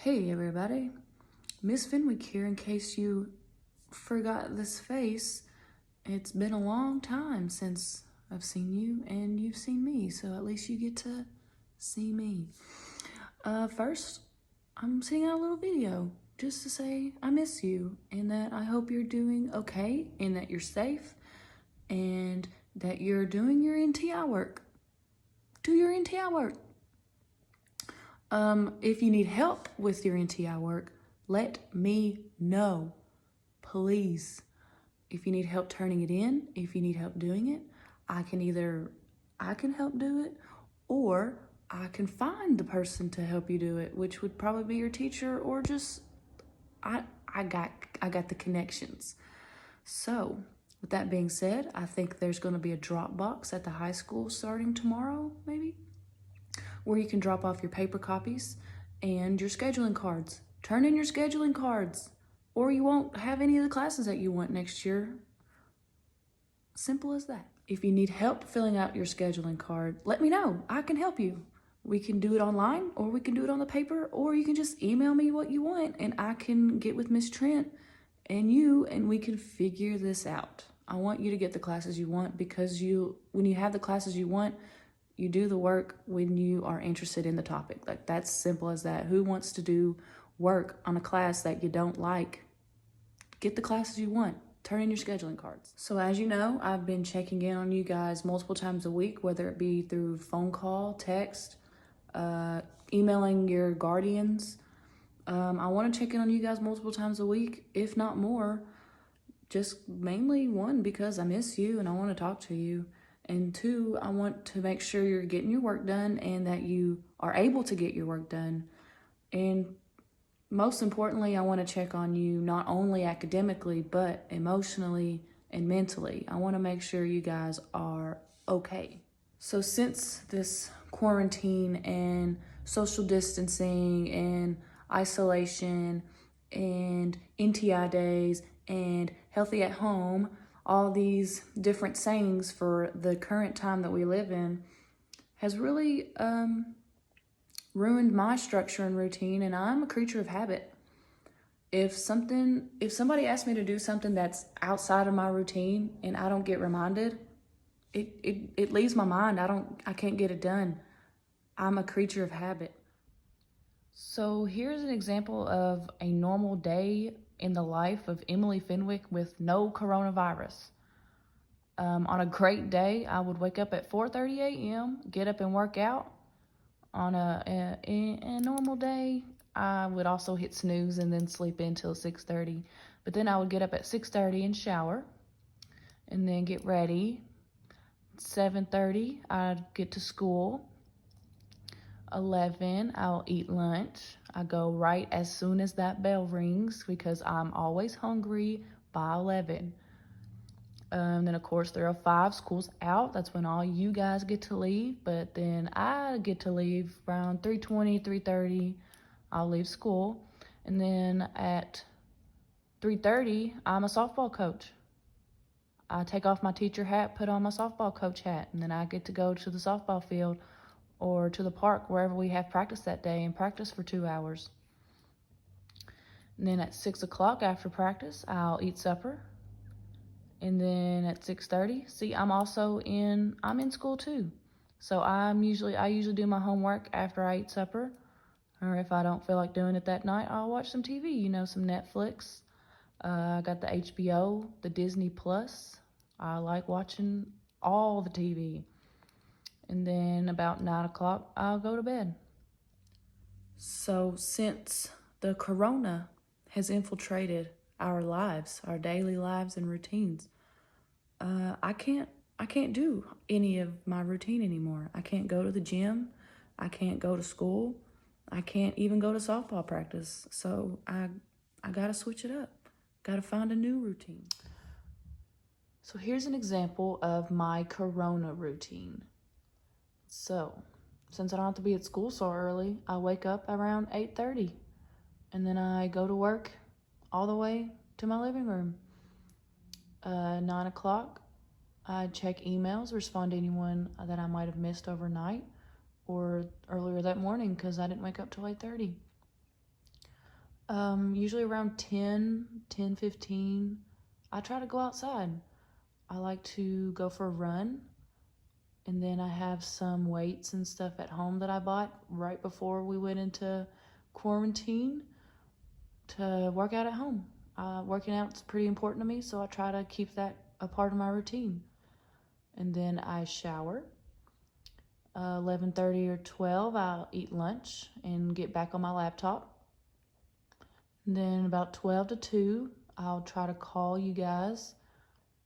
Hey everybody, Miss Fenwick here. In case you forgot this face, it's been a long time since I've seen you and you've seen me, so at least you get to see me. First, I'm sending out a little video just to say I miss you and that I hope you're doing okay and that you're safe and that you're doing your NTI work. Do your NTI work. If you need help with your NTI work, let me know, please. If you need help turning it in, if you need help doing it, I can help do it, or I can find the person to help you do it, which would probably be your teacher, or just I got the connections. So, with that being said, I think there's going to be a drop box at the high school starting tomorrow, maybe, where you can drop off your paper copies and your scheduling cards. Turn in your scheduling cards, or you won't have any of the classes that you want next year. Simple as that. If you need help filling out your scheduling card, let me know. I can help you. We can do it online, or we can do it on the paper, or you can just email me what you want, and I can get with Miss Trent and you, and we can figure this out. I want you to get the classes you want, because when you have the classes you want, you do the work when you are interested in the topic. Like, that's simple as that. Who wants to do work on a class that you don't like? Get the classes you want. Turn in your scheduling cards. So as you know, I've been checking in on you guys multiple times a week, whether it be through phone call, text, emailing your guardians. I want to check in on you guys multiple times a week, if not more. Just mainly, one, because I miss you and I want to talk to you. And two, I want to make sure you're getting your work done and that you are able to get your work done. And most importantly, I want to check on you not only academically, but emotionally and mentally. I want to make sure you guys are okay. So since this quarantine and social distancing and isolation and NTI days and healthy at home, all these different sayings for the current time that we live in, has really ruined my structure and routine, and I'm a creature of habit. If somebody asks me to do something that's outside of my routine and I don't get reminded, it leaves my mind. I can't get it done. I'm a creature of habit. So here's an example of a normal day in the life of Emily Fenwick with no coronavirus. On a great day, I would wake up at 4:30 a.m., get up and work out. On a normal day, I would also hit snooze and then sleep in till 6:30. But then I would get up at 6:30 and shower and then get ready. 7:30, I'd get to school. 11, I'll eat lunch. I go right as soon as that bell rings because I'm always hungry by 11. Then, of course, 3:05, school's out. That's when all you guys get to leave. But then I get to leave around 3:20, 3:30. I'll leave school. And then at 3:30, I'm a softball coach. I take off my teacher hat, put on my softball coach hat, and then I get to go to the softball field or to the park, wherever we have practice that day, and practice for 2 hours. And then at 6 o'clock after practice, I'll eat supper. And then at 6:30, see, I'm in school too. So I usually do my homework after I eat supper. Or if I don't feel like doing it that night, I'll watch some TV, some Netflix. I got the HBO, the Disney Plus. I like watching all the TV. And then about 9 o'clock, I'll go to bed. So since the corona has infiltrated our lives, our daily lives and routines, I can't do any of my routine anymore. I can't go to the gym. I can't go to school. I can't even go to softball practice. So I gotta switch it up. Gotta find a new routine. So here's an example of my corona routine. So since I don't have to be at school so early, I wake up around 8:30 and then I go to work all the way to my living room. 9 o'clock, I check emails, respond to anyone that I might have missed overnight or earlier that morning because I didn't wake up till 8:30. Usually around 10:15, I try to go outside. I like to go for a run, and then I have some weights and stuff at home that I bought right before we went into quarantine to work out at home. Working out is pretty important to me, so I try to keep that a part of my routine. And then I shower. 11:30 or 12, I'll eat lunch and get back on my laptop. And then about 12 to 2, I'll try to call you guys.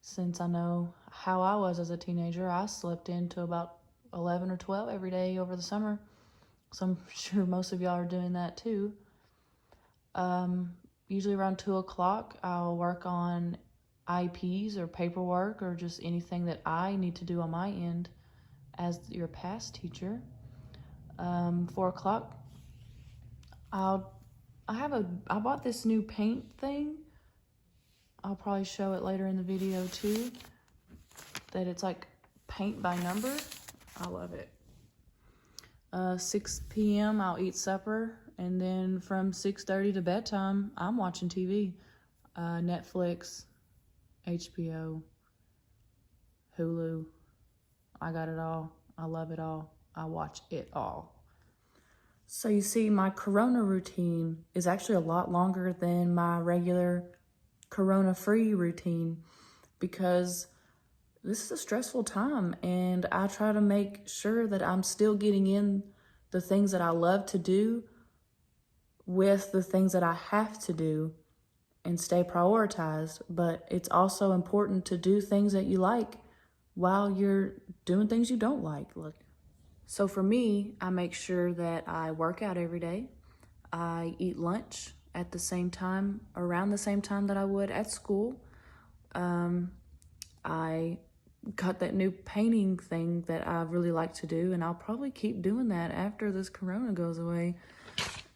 Since I know how I was as a teenager, I slept in to about 11 or 12 every day over the summer. So I'm sure most of y'all are doing that too. Usually around 2 o'clock, I'll work on IEPs or paperwork or just anything that I need to do on my end as your past teacher. 4 o'clock, I bought this new paint thing. I'll probably show it later in the video too, that it's like paint by number. I love it. 6 p.m. I'll eat supper, and then from 6:30 to bedtime, I'm watching TV. Netflix, HBO, Hulu. I got it all. I love it all. I watch it all. So you see, my corona routine is actually a lot longer than my regular corona-free routine because this is a stressful time, and I try to make sure that I'm still getting in the things that I love to do with the things that I have to do and stay prioritized. But it's also important to do things that you like while you're doing things you don't like. Look. So for me, I make sure that I work out every day. I eat lunch at the same time, around the same time that I would at school. I got that new painting thing that I really like to do, and I'll probably keep doing that after this corona goes away.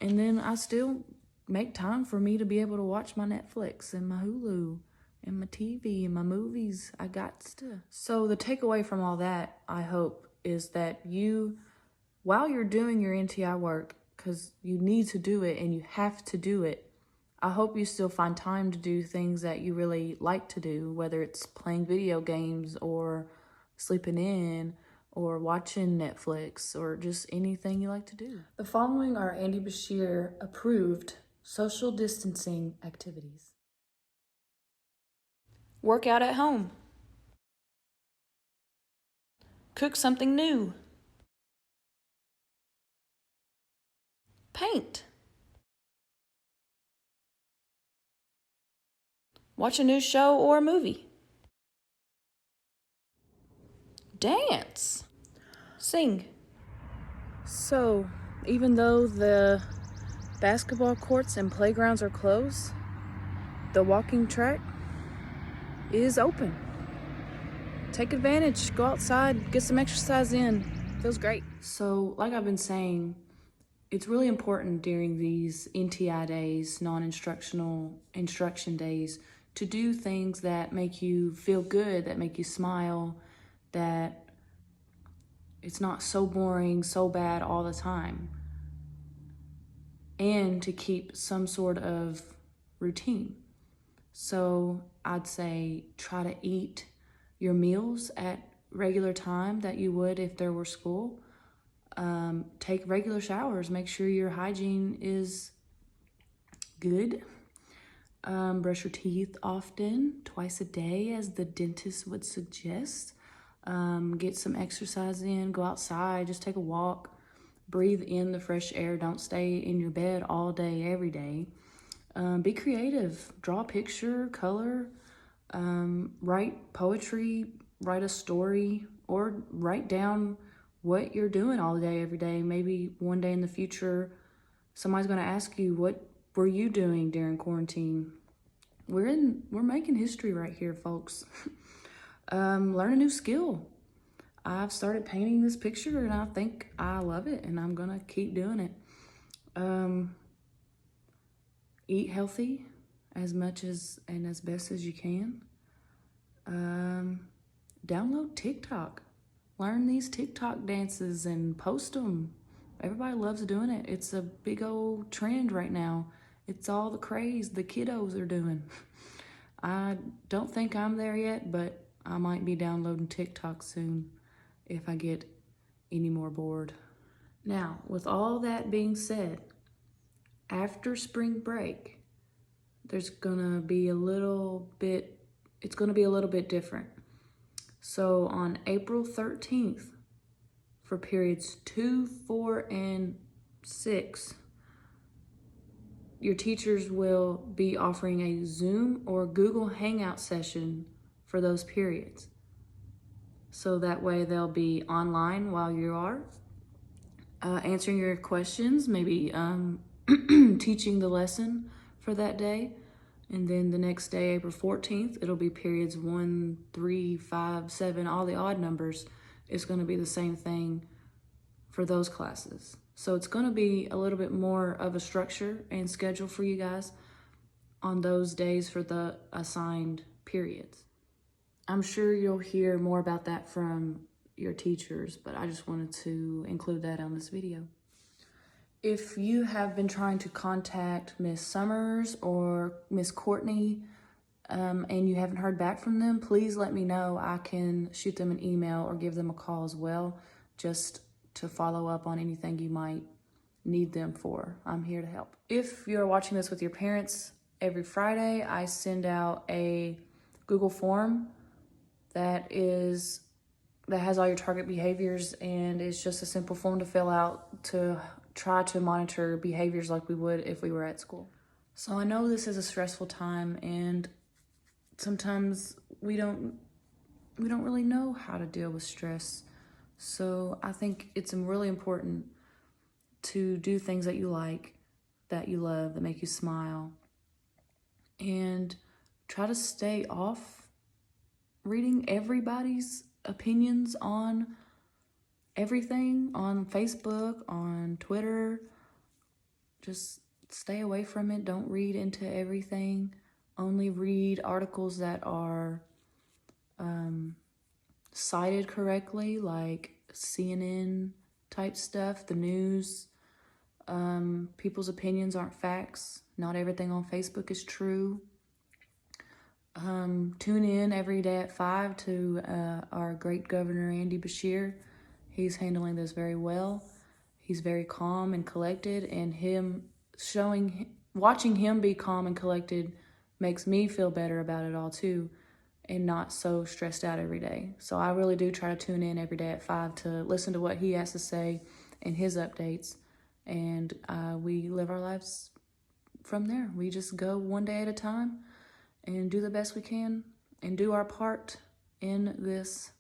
And then I still make time for me to be able to watch my Netflix and my Hulu and my TV and my movies. I got to. So the takeaway from all that, I hope, is that you, while you're doing your NTI work, because you need to do it and you have to do it, I hope you still find time to do things that you really like to do, whether it's playing video games or sleeping in or watching Netflix or just anything you like to do. The following are Andy Bashir approved social distancing activities. Work out at home. Cook something new. Paint. Watch a new show or a movie. Dance. Sing. So, even though the basketball courts and playgrounds are closed, the walking track is open. Take advantage, go outside, get some exercise in. Feels great. So, like I've been saying, it's really important during these NTI days, non-instructional instruction days, to do things that make you feel good, that make you smile, that it's not so boring, so bad all the time. And to keep some sort of routine. So I'd say try to eat your meals at regular time that you would if there were school. Take regular showers. Make sure your hygiene is good. Brush your teeth often, twice a day, as the dentist would suggest. Get some exercise in, go outside, just take a walk, breathe in the fresh air. Don't stay in your bed all day, every day. Be creative, draw a picture, color, write poetry, write a story, or write down what you're doing all day, every day. Maybe one day in the future, somebody's gonna ask you, what were you doing during quarantine? We're making history right here, folks. Learn a new skill. I've started painting this picture and I think I love it and I'm gonna keep doing it. Eat healthy as much as and as best as you can. Download TikTok. Learn these TikTok dances and post them. Everybody loves doing it. It's a big old trend right now. It's all the craze the kiddos are doing. I don't think I'm there yet, but I might be downloading TikTok soon if I get any more bored. Now, with all that being said, after spring break, it's gonna be a little bit different. So on April 13th, for periods 2, 4, and 6, your teachers will be offering a Zoom or Google Hangout session for those periods. So that way they'll be online while you are answering your questions, maybe teaching the lesson for that day. And then the next day, April 14th, it'll be periods 1, 3, 5, 7, all the odd numbers. It's going to be the same thing for those classes. So it's going to be a little bit more of a structure and schedule for you guys on those days for the assigned periods. I'm sure you'll hear more about that from your teachers, but I just wanted to include that on this video. If you have been trying to contact Miss Summers or Miss Courtney and you haven't heard back from them, please let me know. I can shoot them an email or give them a call as well, just to follow up on anything you might need them for. I'm here to help. If you're watching this with your parents, every Friday I send out a Google form that has all your target behaviors, and it's just a simple form to fill out to try to monitor behaviors like we would if we were at school. So I know this is a stressful time, and sometimes we don't really know how to deal with stress. So I think it's really important to do things that you like, that you love, that make you smile, and try to stay off reading everybody's opinions on everything on Facebook, on Twitter. Just stay away from it. Don't read into everything. Only read articles that are cited correctly, like CNN type stuff, the news. People's opinions aren't facts. Not everything on Facebook is true. Tune in every day at 5 to our great Governor Andy Beshear. He's handling this very well. He's very calm and collected, and watching him be calm and collected makes me feel better about it all too, and not so stressed out every day. So I really do try to tune in every day at 5 to listen to what he has to say and his updates, and we live our lives from there. We just go one day at a time and do the best we can and do our part in this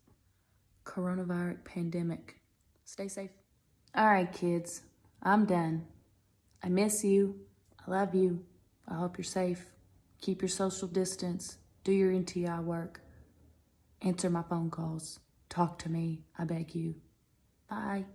coronavirus pandemic. Stay safe. All right, kids, I'm done. I miss you. I love you. I hope you're safe. Keep your social distance. Do your NTI work. Answer my phone calls. Talk to me. I beg you. Bye.